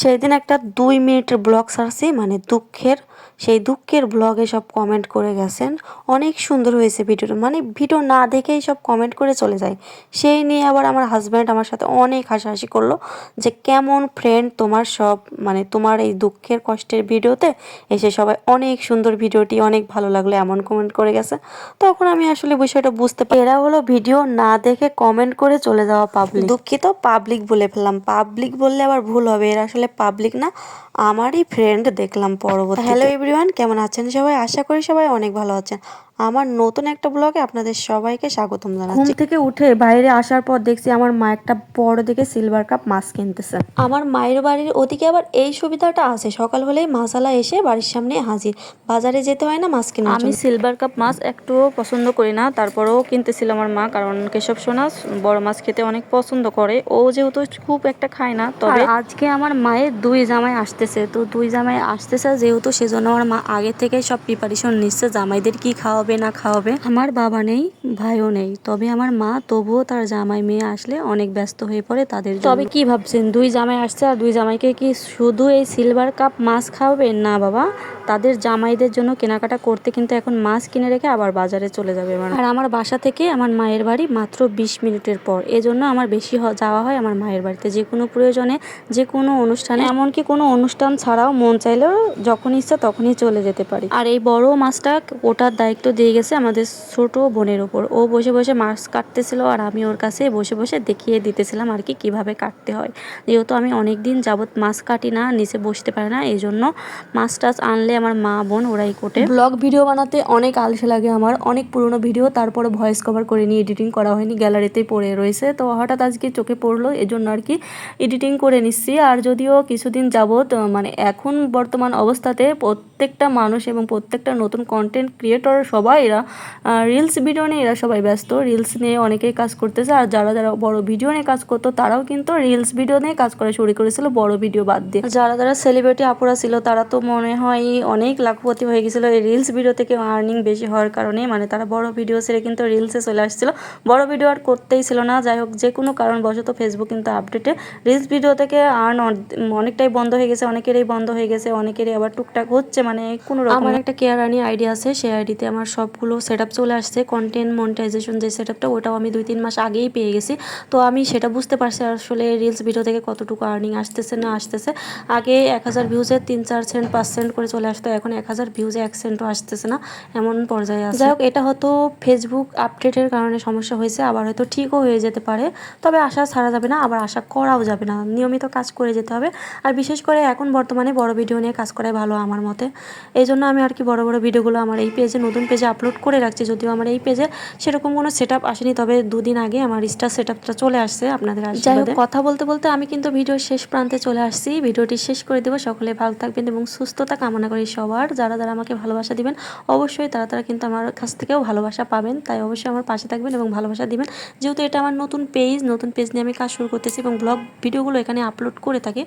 সেদিন একটা ২ মিনিটের ব্লগ ছাড়ছি, মানে দুঃখের। সেই দুঃখের ব্লগে সব কমেন্ট করে গেছেন। অনেক সুন্দর হয়েছে ভিডিওটা, মানে ভিডিও না দেখেই সব কমেন্ট করে চলে যায়। সেই নিয়ে আবার আমার হাজব্যান্ড আমার সাথে অনেক হাসাহাসি করলো যে কেমন ফ্রেন্ড তোমার সব, মানে তোমার এই দুঃখের কষ্টের ভিডিওতে এসে সবাই অনেক সুন্দর, ভিডিওটি অনেক ভালো লাগলো এমন কমেন্ট করে গেছে। তখন আমি আসলে বিষয়টা বুঝতে পারি এরা হলো ভিডিও না দেখে কমেন্ট করে চলে যাওয়া পাবলিক। দুঃখিত, পাবলিক বলে ফেললাম। পাবলিক বললে আবার ভুল হবে, এরা আসলে পাবলিক না, আমারই ফ্রেন্ড দেখলাম পরবর্তী। হ্যালো এভরিওয়ান, কেমন আছেন সবাই? আশা করি সবাই অনেক ভালো আছেন। আমার নতুন একটা ব্লগে আপনাদের সবাইকে স্বাগতম জানাচ্ছি। ঘুম থেকে উঠে বাইরে আসার পর দেখছি আমার মা একটা বড় দেখে সিলভার কাপ মাছ কিনতেছে। আমার মায়ের বাড়ির ওদিকে আবার এই সুবিধাটা আছে, সকাল হলেই মাছালা এসে বাড়ির সামনে হাজির, বাজারে যেতে হয় না মাছ কেনার জন্য। আমি সিলভার কাপ মাছ একটুও পছন্দ করি না, তারপরেও কিনতেছিল আমার মা, কারণ কেশব সোনা বড় মাছ খেতে অনেক পছন্দ করে। ও যেহেতু খুব একটা খায় না, তবে আজকে আমার মায়ের 2 জামাই আসতেছে, তো 2 জামাই আসতেছে যেহেতু, সেজন্য আমার মা আগে থেকে সব প্রিপারেশন নিচ্ছে জামাইদের কি খাওয়াবে না খাওয়াবে। আমার বাবা নেই, ভাইও নেই, তবে আমার মা তবুও তার জামাই মেয়ে আসলে অনেক ব্যস্ত হয়ে পড়ে তাদের জন্য। তবে কি ভাবছেন, 2 জামাই আসছে আর 2 জামাইকে কি শুধু এই সিলভার কাপ মাছ খাওয়াবে? না বাবা, তাদের জামাইদের জন্য কেনাকাটা করতে কিন্তু এখন মাছ কিনে রেখে আবার বাজারে চলে যাবে। আর আমার বাসা থেকে আমার মায়ের বাড়ি মাত্র 20 মিনিটের পর, এজন্য আমার বেশি যাওয়া হয় আমার মায়ের বাড়িতে, যে কোনো প্রয়োজনে, যে কোনো অনুষ্ঠানে, এমনকি কোনো অনুষ্ঠান ছাড়াও মন চাইলেও যখন ইচ্ছা তখনই চলে যেতে পারি। আর এই বড় মাছটা ওটার দায়িত্ব দিয়ে গেছে আমাদের ছোট বোনের ওপর। ও বসে বসে মাছ কাটতেছিল আর আমি ওর কাছে বসে বসে দেখিয়ে দিতেছিলাম আর কি কিভাবে কাটতে হয়। যেহেতু আমি অনেক দিন যাবত মাছ কাটি না, নিচে বসতে পারি না, এই জন্য মাছ টাছ আনলে আমার মা বোন ওরাই কোটে। ব্লগ ভিডিও বানাতে অনেক আলসে লাগে আমার, অনেক পুরনো ভিডিও তারপরে ভয়েস কভার করে নিয়ে এডিটিং করা হয়নি, গ্যালারিতেই পড়ে রয়েছে। তো হঠাৎ আজকে চোখে পড়লো, এজন্য আর কি এডিটিং করে নিচ্ছি। আর যদিও কিছুদিন যাবত, মানে এখন বর্তমান অবস্থাতে প্রত্যেকটা মানুষ এবং প্রত্যেকটা নতুন কন্টেন্ট ক্রিয়েটর সবাই এরা রিলস ভিডিও নিয়ে এরা সবাই ব্যস্ত, রিলস নিয়ে অনেকেই কাজ করতেছে। আর যারা যারা বড় ভিডিও নিয়ে কাজ করতো তারাও কিন্তু রিলস ভিডিও নিয়ে কাজ করা শুরু করেছিল, বড় ভিডিও বাদ দিয়ে। যারা যারা সেলিব্রিটি আপুরা ছিল তারা তো মনে হয় অনেক লাখপতি হয়ে গেছিল এই রিলস ভিডিও থেকে আর্নিং বেশি হওয়ার কারণে, মানে তারা বড় ভিডিও ছেড়ে কিন্তু রিলসে চলে আসছিল, বড় ভিডিও আর করতেই ছিল না। যাই হোক, যে কোনো কারণবশত ফেসবুক কিন্তু আপডেটে রিলস ভিডিও থেকে আর্ন অনেকটাই বন্ধ হয়ে গেছে, অনেকেরই বন্ধ হয়ে গেছে, অনেকেরই আবার টুকটাক হচ্ছে, মানে কোনো রকম। আমার একটা কেয়ার রানি আইডি আছে, সেই আইডিতে আমার সবগুলো সেট আপ চলে আসছে, কন্টেন্ট মনিটাইজেশন যে সেট আপটা, ওটাও আমি 2-3 মাস আগেই পেয়ে গেছি। তো আমি সেটা বুঝতে পারছি আসলে রিলস ভিডিও থেকে কতটুকু আর্নিং আসতেছে না আসতেছে। আগে 1000 ভিউজে 3-4 সেন্ট 5 সেন্ট করে চলে আসতো, এখন 1000 ভিউজে 1 সেন্টও আসতেছে না, এমন পর্যায়ে আছে। যাই হোক, এটা হয়তো ফেসবুক আপডেটের কারণে সমস্যা হয়েছে, আবার হয়তো ঠিকও হয়ে যেতে পারে। তবে আশা ছাড়া যাবে না, আবার আশা করাও যাবে না, নিয়মিত কাজ করে যেতে হবে। আর বিশেষ করে এখন বর্তমানে বড় ভিডিও নিয়ে কাজ করাই ভালো আমার মতে। এই জন্য আমি আর কি বড় বড় ভিডিওগুলো আমার এই পেজে, নতুন পেজে আপলোড করে রাখছি। যদিও আমার এই পেজে সেরকম কোনো সেট আপ আসেনি, তবে 2 দিন আগে আমার স্টার সেট আপটা চলে আসছে আপনাদের আশীর্বাদে। যাই হোক, কথা বলতে বলতে আমি কিন্তু ভিডিওর শেষ প্রান্তে চলে আসছি, ভিডিওটি শেষ করে দেবো। সকলে ভালো থাকবেন এবং সুস্থতা কামনা করি সবার। যারা যারা আমাকে ভালোবাসা দিবেন অবশ্যই তারা তারা কিন্তু আমার কাছ থেকেও ভালোবাসা পাবেন, তাই অবশ্যই আমার পাশে থাকবেন এবং ভালোবাসা দিবেন। যেহেতু এটা আমার নতুন পেজ নিয়ে আমি কাজ শুরু করতেছি এবং ব্লগ ভিডিওগুলো এখানে আপলোড করে থাকি।